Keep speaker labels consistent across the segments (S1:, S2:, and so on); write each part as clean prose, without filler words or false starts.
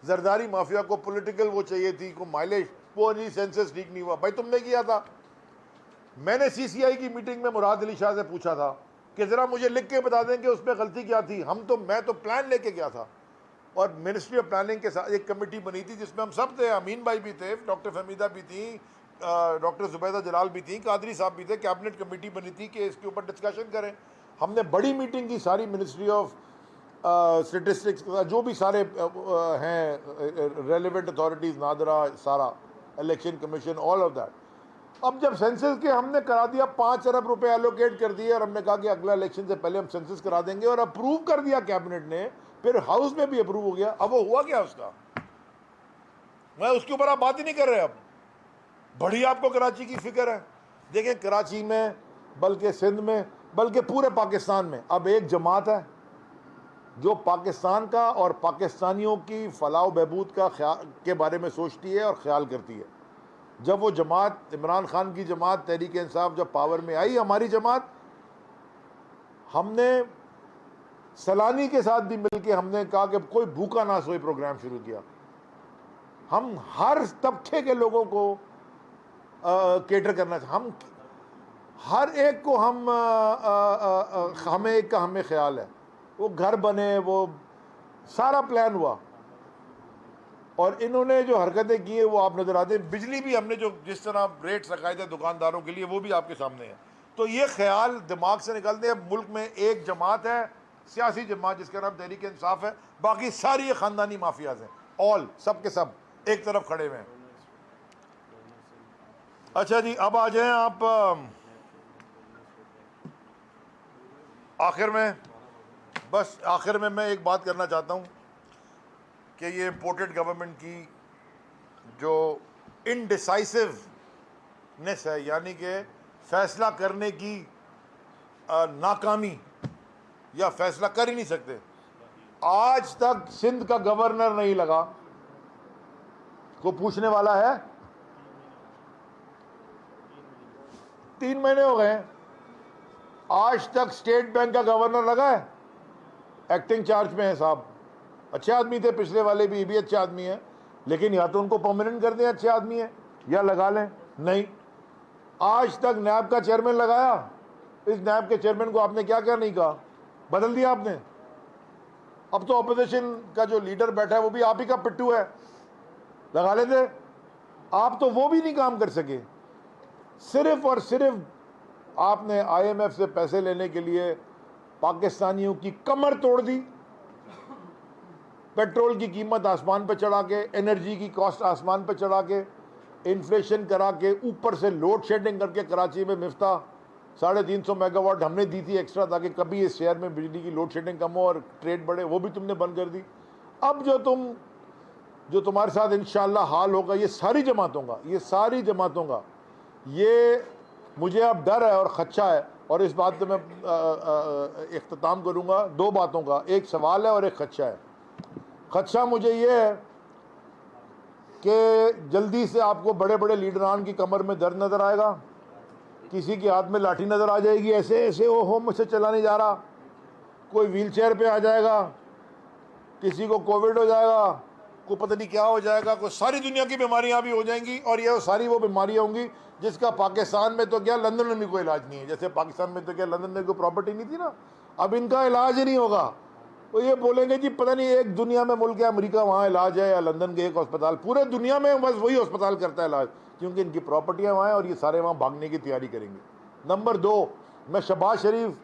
S1: Zardari mafia को political वो चाहिए थी, को माइलेज, वो नहीं, सेंसस ठीक नहीं हुआ। भाई तुमने किया था। मैंने सीसीआई की मीटिंग में मुराद अली शाह से पूछा था कि ज़रा मुझे लिख के बता दें कि उसमें गलती क्या थी। मैं तो प्लान लेके गया था और मिनिस्ट्री ऑफ प्लानिंग के साथ एक कमेटी बनी थी जिसमें हम सब थे, अमीन भाई भी थे, डॉक्टर फहमीदा भी थी, डॉक्टर जुबैदा जलाल भी थी, कादरी साहब भी थे। कैबिनेट कमेटी बनी थी कि इसके ऊपर डिस्कशन करें। हमने बड़ी मीटिंग की, सारी मिनिस्ट्री ऑफ स्टेटिस्टिक्स जो भी सारे हैं रेलिवेंट अथॉरिटीज़, नादरा, सारा, election commission, all of that. अब जब सेंसस के हमने करा दिया, 5 अरब रुपए एलोकेट कर दिए और हमने कहा कि अगला इलेक्शन से पहले हम सेंसस करा देंगे, और अप्रूव कर दिया कैबिनेट ने, फिर हाउस में भी अप्रूव हो गया। अब वो हुआ क्या उसका? मैं उसके ऊपर आप बात ही नहीं कर रहे। अब बड़ी आपको कराची की फिक्र है। देखें, कराची में, बल्कि सिंध में, बल्कि पूरे पाकिस्तान में अब एक जमात है जो पाकिस्तान का और पाकिस्तानियों की फलाह बहबूद का के बारे में सोचती है और ख्याल करती है। जब वो जमात, इमरान खान की जमात, तहरीक इंसाफ जब पावर में आई, हमारी जमात, हमने सलानी के साथ भी मिलके हमने कहा कि कोई भूखा ना सोए प्रोग्राम शुरू किया। हम हर तबके के लोगों को केटर करना, हम हर एक को हमें एक का हमें ख्याल है। वो घर बने, वो सारा प्लान हुआ और इन्होंने जो हरकतें की है वो आप नजर आते हैं। बिजली भी हमने जो जिस तरह रेट्स रखाए थे दुकानदारों के लिए, वो भी आपके सामने है। तो ये ख्याल दिमाग से निकलते हैं। मुल्क में एक जमात है, सियासी जमात, जिसका नाम तहरीक इंसाफ है, बाकी सारी ये ख़ानदानी माफियाज हैं, ऑल, सब के सब एक तरफ खड़े हुए हैं। अच्छा जी, अब आ जाएं आप आखिर में। बस आखिर में मैं एक बात करना चाहता हूँ कि ये इम्पोर्टेड गवर्नमेंट की जो इनडिसाइसिवनेस है, यानी कि फ़ैसला करने की नाकामी, या फैसला कर ही नहीं सकते। आज तक सिंध का गवर्नर नहीं लगा। को पूछने वाला है? 3 महीने हो गए, आज तक स्टेट बैंक का गवर्नर लगा है? एक्टिंग चार्ज में है साहब, अच्छे आदमी थे पिछले वाले भी, ये भी अच्छे आदमी हैं, लेकिन या तो उनको परमानेंट कर दें, अच्छे आदमी है, या लगा लें। नहीं, आज तक नैब का चेयरमैन लगाया। इस नैब के चेयरमैन को आपने क्या क्या नहीं कहा, बदल दिया आपने। अब तो ऑपोजिशन का जो लीडर बैठा है वो भी आप ही का पिट्टू है, लगा लेते। आप तो वो भी नहीं काम कर सके। सिर्फ और सिर्फ आपने IMF से पैसे लेने के लिए पाकिस्तानियों की कमर तोड़ दी, पेट्रोल की कीमत आसमान पर चढ़ा के, एनर्जी की कॉस्ट आसमान पर चढ़ा के, इन्फ्लेशन करा के, ऊपर से लोड शेडिंग करके कराची में मिफ्ता 350 मेगावाट हमने दी थी एक्स्ट्रा, ताकि कभी इस शहर में बिजली की लोड शेडिंग कम हो और ट्रेड बढ़े, वो भी तुमने बंद कर दी। अब जो तुम्हारे साथ इंशाल्लाह हाल होगा, ये सारी जमातों का ये मुझे अब डर है और खदशा है। और इस बात पे मैं इख्तिताम करूँगा 2 बातों का, एक सवाल है और एक खदशा है। खदशा मुझे ये है कि जल्दी से आपको बड़े बड़े लीडरान की कमर में दर्द नज़र आएगा, किसी के हाथ में लाठी नज़र आ जाएगी, ऐसे ऐसे ओहो मुझसे चला नहीं जा रहा, कोई व्हील चेयर पर आ जाएगा, किसी को कोविड हो जाएगा, को पता नहीं क्या हो जाएगा, कोई सारी दुनिया की बीमारियां भी हो जाएंगी। और ये सारी वो बीमारियां होंगी जिसका पाकिस्तान में तो क्या, लंदन में भी कोई इलाज नहीं है। जैसे पाकिस्तान में तो क्या, लंदन में कोई प्रॉपर्टी नहीं थी ना, अब इनका इलाज ही नहीं होगा। तो ये बोलेंगे जी पता नहीं एक दुनिया में मुल्क है अमेरिका, वहाँ इलाज है, या लंदन के एक अस्पताल, पूरे दुनिया में बस वही अस्पताल करता है इलाज, क्योंकि इनकी प्रॉपर्टियाँ वहाँ हैं और ये सारे वहाँ भागने की तैयारी करेंगे। नंबर 2, मैं शहबाज शरीफ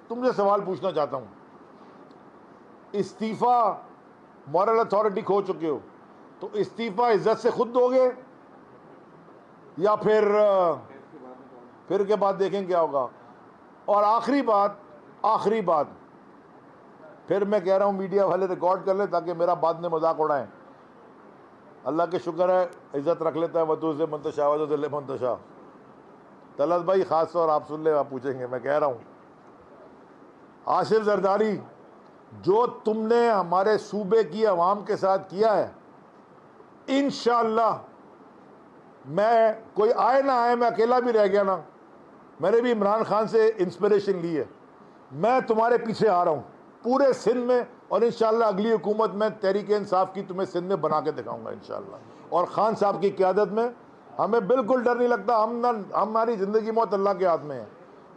S1: तुमसे सवाल पूछना चाहता हूँ। इस्तीफ़ा मॉरल अथॉरिटी खो चुके हो, तो इस्तीफ़ा इज्जत से खुद दोगे या फिर के बाद देखें क्या होगा। और आखिरी बात फिर मैं कह रहा हूँ, मीडिया वाले रिकॉर्ड कर ले ताकि मेरा बाद में मजाक उड़ाएं। अल्लाह के शुक्र है, इज्जत रख लेता है वतू से मंतशा वतुल मंतशा। तलत भाई ख़ास तौर आप सुन ले, आप पूछेंगे, मैं कह रहा हूँ, आसिफ जरदारी, जो तुमने हमारे सूबे की आवाम के साथ किया है, इंशाअल्लाह, मैं कोई आए ना आए, मैं अकेला भी रह गया ना, मैंने भी इमरान खान से इंस्पिरेशन ली है, मैं तुम्हारे पीछे आ रहा हूँ। पूरे सिंध में और इंशाल्लाह अगली हुकूमत में तहरीक इंसाफ की तुम्हें सिंध में बना के दिखाऊंगा इंशाल्लाह। और खान साहब की क़यादत में हमें बिल्कुल डर नहीं लगता। हमारी ज़िंदगी मौत अल्लाह के हाथ में है।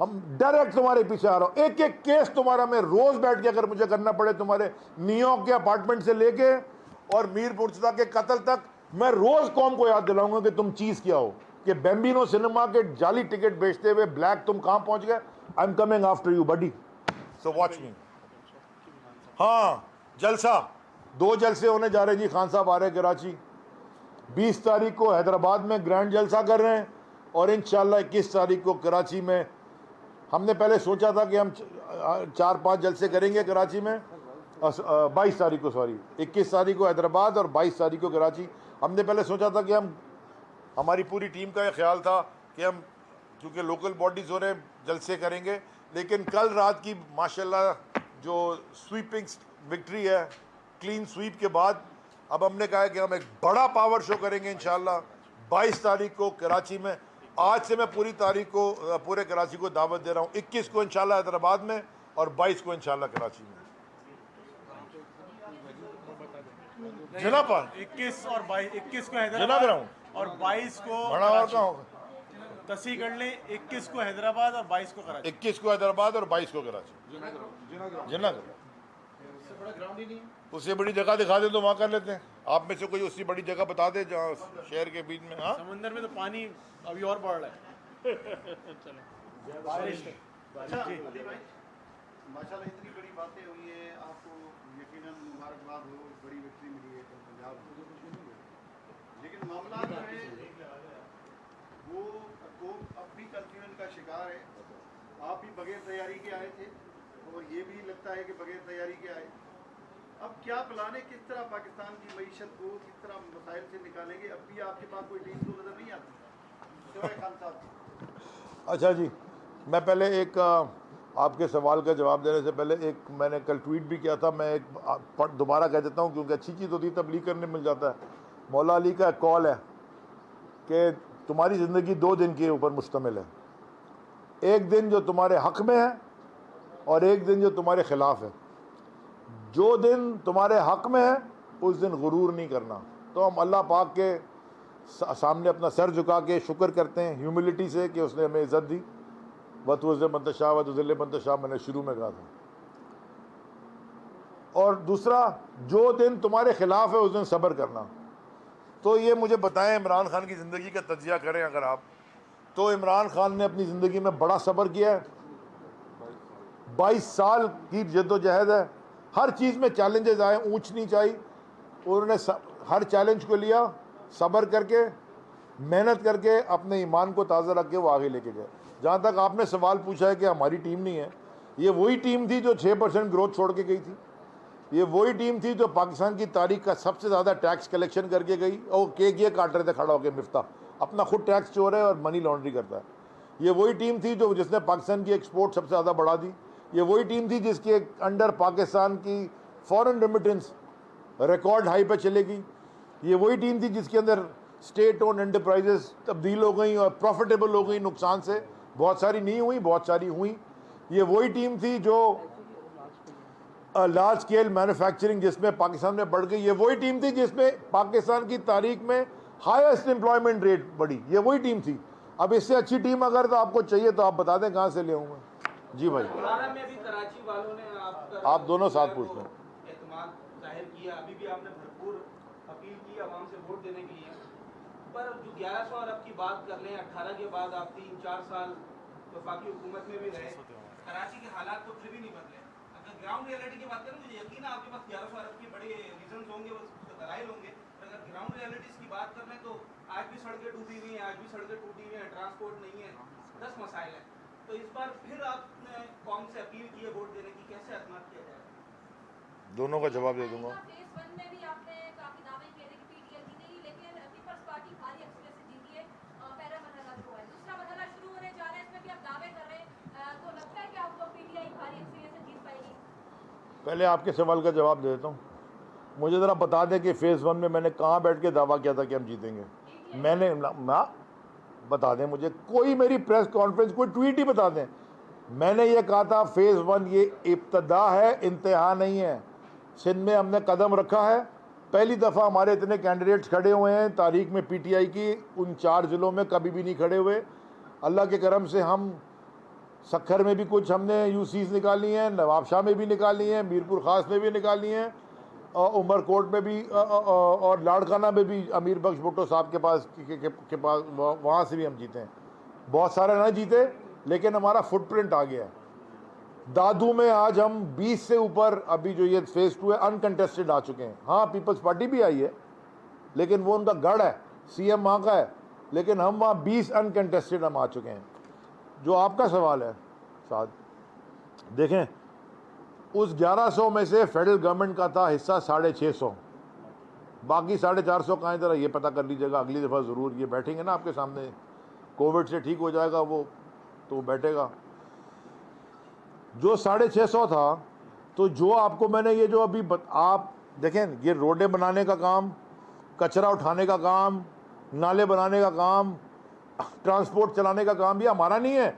S1: हम डायरेक्ट तुम्हारे पीछे आ रहा हूँ। एक एक केस तुम्हारा मैं रोज़ बैठ के अगर मुझे करना पड़े, तुम्हारे न्यूयॉर्क के अपार्टमेंट से लेके और मीर मुर्तज़ा के कत्ल तक, मैं रोज़ कौम को याद दिलाऊंगा कि तुम चीज़ क्या हो, कि बेम्बिनो सिनेमा के जाली टिकट बेचते हुए ब्लैक तुम कहाँ पहुँच गए। I am coming after you buddy, so watch me. हाँ, जलसा 2 जलसे होने जा रहे जी। खान साहब आ रहे हैं कराची, 20 तारीख को हैदराबाद में ग्रैंड जलसा कर रहे हैं और इंशाल्लाह 21 तारीख को कराची में। हमने पहले सोचा था कि हम 4-5 जलसे करेंगे कराची में, 22 तारीख को, सॉरी 21 तारीख को हैदराबाद और 22 तारीख को कराची। हमने पहले सोचा था कि हमारी पूरी टीम का ये ख्याल था कि हम, क्योंकि लोकल बॉडीज़ हो रहे हैं, जलसे करेंगे। लेकिन कल रात की माशाल्लाह जो स्वीपिंग विक्ट्री है, क्लीन स्वीप के बाद, अब हमने कहा है कि हम एक बड़ा पावर शो करेंगे इंशाल्लाह 22 तारीख को कराची में। आज से मैं पूरी तारीख को पूरे कराची को दावत दे रहा हूँ। 21 को इंशाल्लाह हैदराबाद में और 22 को इंशाल्लाह कराची में। जना पर
S2: 21 और 22, 21 को
S1: जना
S2: हैदराबाद
S1: रहा हूँ
S2: और 22 को
S1: बड़ा और
S2: कराची।
S1: कहाँ होगा?
S2: तसी कर लें, 21 को हैदराबाद और 22 को कराची।
S1: 21 को हैदराबाद और 22 को कराची। जना उससे बड़ी जगह दिखा दे तो वहाँ कर लेते हैं। आप में से कोई उससे बड़ी जगह बता दे जहाँ शहर के बीच में। हाँ,
S2: समंदर में तो पानी अभी और बढ़ रहा है। बारिश है। जी
S3: माशाल्लाह इतनी बड़ी बातें हुई हैं, आपको यकीनन मुबारकबाद हो, बड़ी विक्ट्री मिली है कल पंजाब में। लेकिन मामला जो है वो अब भी कंफ्यूजन का शिकार है। आप भी बगैर तैयारी के आए थे और ये भी लगता है कि बगैर तैयारी के आए। अब क्या प्लान है, किस तरह पाकिस्तान की मईशत को किस तरह मसाइल से निकालेंगे? अब भी आपके पास कोई टीम तो नजर नहीं आती सिवाय खान साहब।
S1: अच्छा जी, मैं पहले एक आपके सवाल का जवाब देने से पहले एक मैंने कल ट्वीट भी किया था, मैं एक दोबारा कह देता हूँ क्योंकि अच्छी चीज़ होती है, तबलीग करने मिल जाता है। मौला अली का कॉल है कि तुम्हारी ज़िंदगी 2 दिन के ऊपर मुश्तमिल है, एक दिन जो तुम्हारे हक़ में है और एक दिन जो तुम्हारे ख़िलाफ़ है। जो दिन तुम्हारे हक़ में है उस दिन गुरूर नहीं करना। तो हम अल्लाह पाक के सामने अपना सर झुका के शुक्र करते हैं ह्यूमिलिटी से कि उसने हमें इज़्ज़त दी। वतुज़ मंतशाह वतुज़िल्ल मंतशाह मैंने शुरू में कहा था। और दूसरा, जो दिन तुम्हारे ख़िलाफ़ है उस दिन सब्र करना। तो ये मुझे बताएं, इमरान खान की ज़िंदगी का तज्ज़िया करें अगर आप, तो इमरान खान ने अपनी ज़िंदगी में बड़ा सब्र किया है। 22 साल की जद्दोजहद है, हर चीज़ में चैलेंजेस आए, ऊंच नीच आई, उन्होंने हर चैलेंज को लिया, सब्र करके, मेहनत करके, अपने ईमान को ताज़ा रख के वो आगे लेके गए। जहाँ तक आपने सवाल पूछा है कि हमारी टीम नहीं है, ये वही टीम थी जो 6% ग्रोथ छोड़ के गई थी। ये वही टीम थी जो पाकिस्तान की तारीख का सबसे ज़्यादा टैक्स कलेक्शन करके गई। और केक ये काट रहे थे खड़ा होकर, मिफ्ता अपना खुद टैक्स चोर है और मनी लॉन्ड्री करता है। ये वही टीम थी जो जिसने पाकिस्तान की एक्सपोर्ट सबसे ज़्यादा बढ़ा दी। ये वही टीम थी जिसके अंडर पाकिस्तान की फॉरेन रेमिटेंस रिकॉर्ड हाई पे चलेगी। ये वही टीम थी जिसके अंदर स्टेट ओन एंटरप्राइजेस तब्दील हो गई और प्रॉफिटेबल हो गई, नुकसान से। बहुत सारी नहीं हुई, बहुत सारी हुई। ये वही टीम थी जो लार्ज स्केल मैन्युफैक्चरिंग जिसमें पाकिस्तान में बढ़ गई। ये वही टीम थी जिसमें पाकिस्तान की तारीख में हाईएस्ट एम्प्लॉयमेंट रेट बढ़ी। ये वही टीम थी। अब इससे अच्छी टीम अगर तो आपको चाहिए तो आप बता दें कहाँ से ले आऊँगा। जी भाई,
S4: में भी कराची वालों ने
S1: आप दोनों साथ पूछ लो।
S4: एतमाद जाहिर किया, अभी भी आपने भरपूर अपील की आवाम से वोट देने के लिए। पर जो 1100 अरब की बात कर लें, 18 के बाद आप 3-4 साल वफाकी हुकूमत में भी रहे, कराची के हालात तो फिर भी नहीं बदले। अगर ग्राउंड रियलिटी की बात करें, मुझे यकीन है आपके पास 1100 अरब के बड़े रीजन होंगे, उसके दलाइल होंगे। पर अगर ग्राउंड रियलिटीज़ की बात कर लें तो आज भी सड़कें टूटी हुई हैं, आज भी सड़कें टूटी हुई हैं, ट्रांसपोर्ट नहीं है, 10 मसाइल हैं। तो इस बार फिर आपने कौन से अपील की है वोट देने की, कैसे एतमाद किया जाए?
S1: दोनों का जवाब दे दूंगा।
S5: फेज 1 में भी आपने काफी दावे किए थे कि पीटीआई जीतेगी, लेकिन पीपल्स पार्टी भारी अक्सरियत से जीती है। पहला मरहला जो है, दूसरा मरहला शुरू होने जा रहा है, इसमें भी आप दावे कर रहे हैं, तो लगता है कि आपको पीटीआई भारी अक्सरियत से जीत पाएगी?
S1: पहले आपके सवाल का जवाब दे देता हूँ। मुझे ज़रा बता दें कि फेज़ 1 में मैंने कहाँ बैठ के दावा किया था कि हम जीतेंगे। मैंने ना बता दें मुझे, कोई मेरी प्रेस कॉन्फ्रेंस, कोई ट्वीट ही बता दें। मैंने ये कहा था फेज़ 1 ये इब्तदा है, इंतहा नहीं है। सिंध में हमने कदम रखा है। पहली दफ़ा हमारे इतने कैंडिडेट्स खड़े हुए हैं तारीख में पीटीआई की, उन 4 ज़िलों में कभी भी नहीं खड़े हुए। अल्लाह के करम से हम सक्खर में भी कुछ हमने यूसीज निकाली हैं, नवाबशाह में भी निकाली हैं, मीरपुर ख़ास में भी निकाली हैं, और उमरकोट में भी, और लाड़काना में भी अमीर बख्श भुट्टो साहब के पास वहाँ से भी हम जीते हैं। बहुत सारे ना जीते, लेकिन हमारा फुटप्रिंट आ गया है। दादू में आज हम 20 से ऊपर, अभी जो ये फेज़ 2 है, अनकंटेस्टेड आ चुके हैं। हाँ, पीपल्स पार्टी भी आई है, लेकिन वो उनका गढ़ है, सीएम वहाँ का है, लेकिन हम वहाँ 20 अनकंटेस्टेड हम आ चुके हैं। जो आपका सवाल है साथ, देखें, उस 1100 में से फेडरल गवर्नमेंट का था हिस्सा 650, बाकी 450 कहाँ, जरा ये पता कर लीजिएगा अगली दफ़ा ज़रूर। ये बैठेंगे ना आपके सामने, कोविड से ठीक हो जाएगा वो तो बैठेगा। जो 650 था, तो जो आपको मैंने ये जो अभी आप देखें, ये रोडें बनाने का काम, कचरा उठाने का काम, नाले बनाने का काम, ट्रांसपोर्ट चलाने का काम, ये हमारा नहीं है,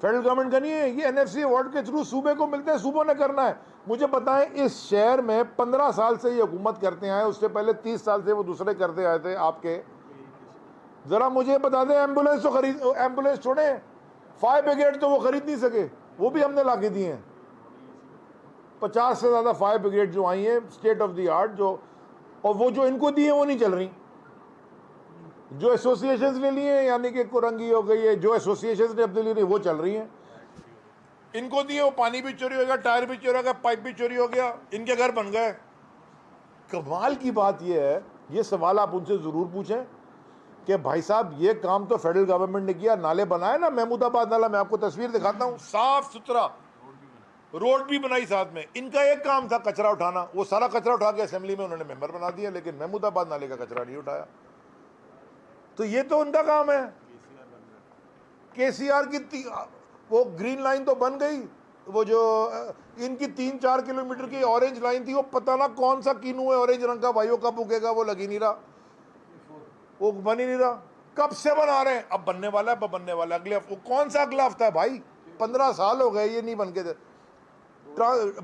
S1: फेडरल गवर्नमेंट का नहीं है, ये एनएफसी अवार्ड के थ्रू सूबे को मिलते हैं, सूबों ने करना है। मुझे बताएं, इस शहर में 15 साल से ये हुकूमत करते आए, उससे पहले 30 साल से वो दूसरे करते आए थे आपके। ज़रा मुझे बता दें, एम्बुलेंस तो खरीद, एम्बुलेंस छोड़े, फायर ब्रिगेड तो वो खरीद नहीं सके, वो भी हमने ला के दिए हैं। 50 से ज़्यादा फायर ब्रिगेड जो आई हैं, स्टेट ऑफ द आर्ट, जो, और वो जो इनको दिए वो नहीं चल रही। जो एसोसिएशंस ने लिए हैं, यानी कि कुरंगी हो गई है, जो एसोसिएशंस ने अपने लिए वो चल रही हैं। इनको दिए वो पानी भी चोरी हो गया, टायर भी चोरी हो गया, पाइप भी चोरी हो गया, इनके घर बन गए। कमाल की बात यह है, ये सवाल आप उनसे ज़रूर पूछें कि भाई साहब, ये काम तो फेडरल गवर्नमेंट ने किया, नाले बनाए ना, महमूदाबाद नाला, मैं आपको तस्वीर दिखाता हूँ, साफ सुथरा, रोड भी बनाई साथ में। इनका एक काम था कचरा उठाना, वो सारा कचरा उठा के असेंबली में उन्होंने मेंबर बना दिया, लेकिन महमूदाबाद नाले का कचरा नहीं उठाया। तो ये तो उनका काम है। केसीआर की वो ग्रीन लाइन तो बन गई, वो जो इनकी 3-4 किलोमीटर की ऑरेंज लाइन थी, वो पता ना कौन सा कीनू है ऑरेंज रंग का, भाई वो कब उगेगा, वो लग ही नहीं रहा, वो बन ही नहीं रहा। कब से बना रहे हैं, अब बनने वाला है, अब बनने वाला है, अगले हफ्ते। कौन सा अगला हफ्ता है भाई, 15 साल हो गए ये नहीं बन के।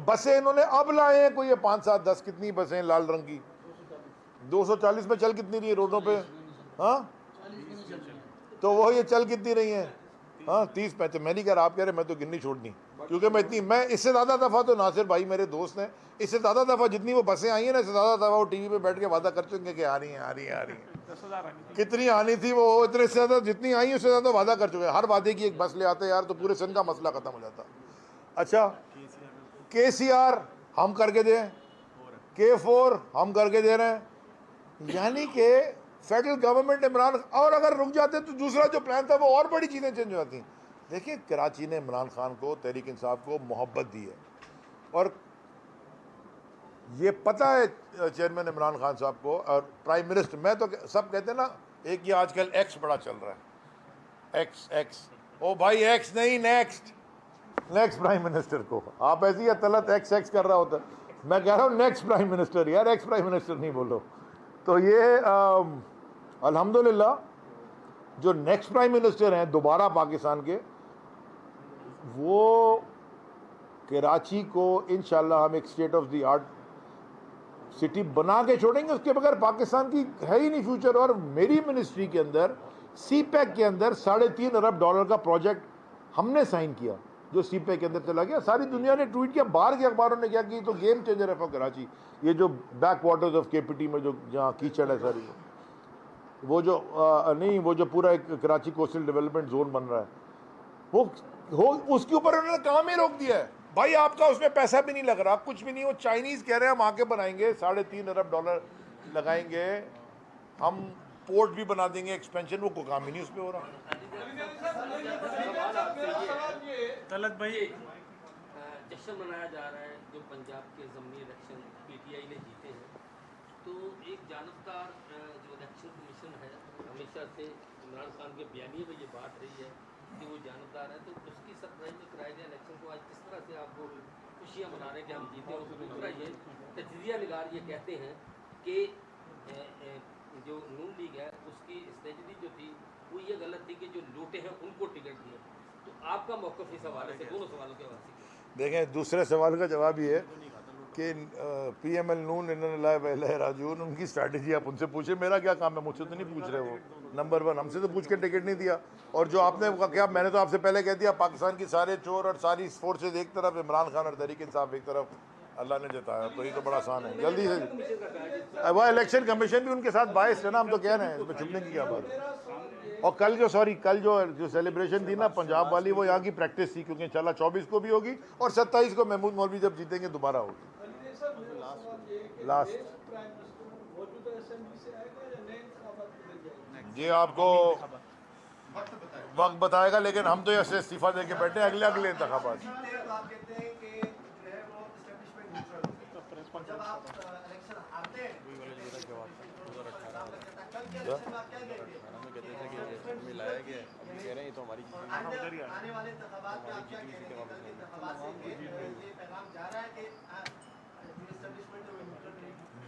S1: बसें इन्होंने अब लाए हैं, कोई ये 5, 7, 10 कितनी बसें लाल रंग की, 240 में चल कितनी रही है रोडों पे, हाँ, तो वो ये चल कितनी रही हैं, हाँ, 30-35। मैं नहीं कह रहा, आप कह रहे, मैं तो गिननी छोड़नी, क्योंकि मैं इससे ज़्यादा दफ़ा, तो नासिर भाई मेरे दोस्त हैं, इससे ज़्यादा दफ़ा जितनी वो बसें आई हैं ना, इससे ज़्यादा दफ़ा वो टीवी पे बैठ के वादा कर चुके कि आ रही हैं, आ रही हैं, आ रही हैं।
S2: 10,000
S1: कितनी आनी थी वो, इतने से ज़्यादा जितनी आई उससे ज़्यादा वादा कर चुके हैं। हर वादे की एक बस ले आते यार, तो पूरे सिंध का मसला ख़त्म हो जाता। अच्छा, केसीआर हम करके दें, K4 हम करके दे रहे हैं, यानी कि फेडरल गवर्नमेंट इमरान, और अगर रुक जाते तो दूसरा जो प्लान था वो और बड़ी चीज़ें चेंज हो जाती। देखिए, कराची ने इमरान खान को, तहरीक इंसाफ को मोहब्बत दी है, और ये पता है चेयरमैन इमरान खान साहब को और प्राइम मिनिस्टर, मैं तो सब कहते हैं ना, एक ये आजकल एक्स बड़ा चल रहा है, एक्स, ओ भाई एक्स नहीं, नेक्स्ट प्राइम मिनिस्टर को आप ऐसी तलत एक्स कर रहा होता, मैं कह रहा हूँ नेक्स्ट प्राइम मिनिस्टर, यार एक्स प्राइम मिनिस्टर नहीं बोलो। तो ये अल्हम्दुलिल्लाह जो नेक्स्ट प्राइम मिनिस्टर हैं दोबारा पाकिस्तान के, वो कराची को इंशाल्लाह हम एक state of the art city बना के छोड़ेंगे, उसके बगैर पाकिस्तान की है ही नहीं फ्यूचर। और मेरी मिनिस्ट्री के अंदर सीपैक के अंदर $3.5 अरब का प्रोजेक्ट हमने साइन किया, जो सीपैक के अंदर चला गया। सारी दुनिया ने ट्वीट किया, बाहर के अखबारों ने क्या की, तो गेम चेंजर है फॉर कराची। ये जो बैक वाटर्स ऑफ केपीटी में जो जहाँ कीचड़ है सारी, वो जो वो जो पूरा एक कराची कोस्टल डेवलपमेंट जोन बन रहा है, वो उसके ऊपर उन्होंने काम ही रोक दिया है। भाई आपका उसमें पैसा भी नहीं लग रहा, कुछ भी नहीं। वो चाइनीज कह रहे हैं हम आके बनाएंगे, $3.5 अरब लगाएंगे, हम पोर्ट भी बना देंगे, एक्सपेंशन, वो कोई काम ही नहीं उसमें हो रहा।
S2: तलत भाई,
S6: जश्न मनाया जा रहा है जो पंजाब के ज़मीनी इलेक्शन पीटीआई ने जीते हैं, तो एक जानबदार जो इलेक्शन कमीशन है, हमेशा से इमरान खान के बयानी में ये बात रही है कि वो जानबदार है, तो उसकी सरप्राइज में कराए गए इलेक्शन को आज किस तरह से आपको खुशियाँ मना रहे हैं कि हम जीते। और दूसरा ये तजिया निगार ये कहते हैं कि जो नून लीग है उसकी स्ट्रेटजी जो थी वो ये गलत थी कि जो लूटे हैं उनको टिकट दिए। तो आपका मौक़िफ़ इस हवाले से, दोनों सवालों के हवाले से।
S1: देखें, दूसरे सवाल का जवाब ये है, कि PML नून इन्ना राजून उनकी स्ट्रैटेजी आप उनसे पूछे, मेरा क्या काम है, मुझसे तो नहीं पूछ रहे वो। नंबर 1, हमसे तो पूछ के टिकट नहीं दिया। और जो आपने क्या, मैंने तो आपसे पहले कह दिया, पाकिस्तान की सारे चोर और सारी फोर्सेज एक तरफ, इमरान खान और तहरीक इंसाफ एक तरफ, अल्लाह ने जिताया। तो ये तो बड़ा आसान है, जल्दी से। वह इलेक्शन कमीशन भी उनके साथ बायस है ना, हम तो कह रहे हैं, इसमें छुपने की क्या बात है। और कल जो सेलिब्रेशन थी ना पंजाब वाली, वो यहाँ की प्रैक्टिस थी, क्योंकि इंशाल्लाह 24 को भी होगी और 27 को महमूद मौलवी जब जीतेंगे दोबारा होगी। लास्ट ये आपको वक्त बताएगा, लेकिन हम तो यहाँ इस्तीफा दे के बैठे हैं अगले इंतखाबात।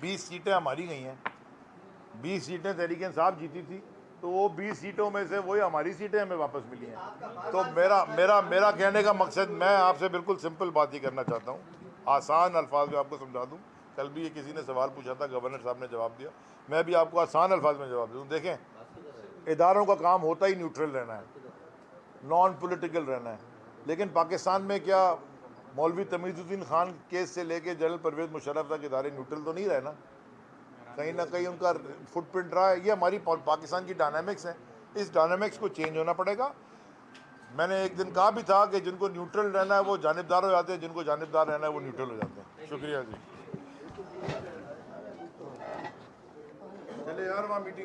S1: बीस सीटें हमारी गई हैं, 20 सीटें तहरीक इंसाफ जीती थी, तो वो 20 सीटों में से वही हमारी सीटें हमें वापस मिली हैं। तो मेरा कहने का मकसद, मैं आपसे बिल्कुल सिंपल बात ही करना चाहता हूँ, आसान अल्फाज में आपको समझा दूँ। कल भी ये किसी ने सवाल पूछा था, गवर्नर साहब ने जवाब दिया, मैं भी आपको आसान अल्फाज में जवाब दूँ। देखें, इदारों का काम होता ही न्यूट्रल रहना है, नॉन पॉलिटिकल रहना है। लेकिन पाकिस्तान में क्या मौलवी तमीज़ुद्दीन खान केस से लेके जनरल परवेज़ मुशर्रफ तक इदारे न्यूट्रल तो नहीं रहे ना, कहीं ना कहीं उनका फुटप्रिंट रहा है। ये हमारी पाकिस्तान की डायनामिक्स हैं, इस डायनामिक्स को चेंज होना पड़ेगा। मैंने एक दिन कहा भी था कि जिनको न्यूट्रल रहना है वो जानिबदार हो जाते हैं, जिनको जानिबदार रहना है वो न्यूट्रल हो जाते हैं। शुक्रिया जी। चले यार, वहाँ मीटिंग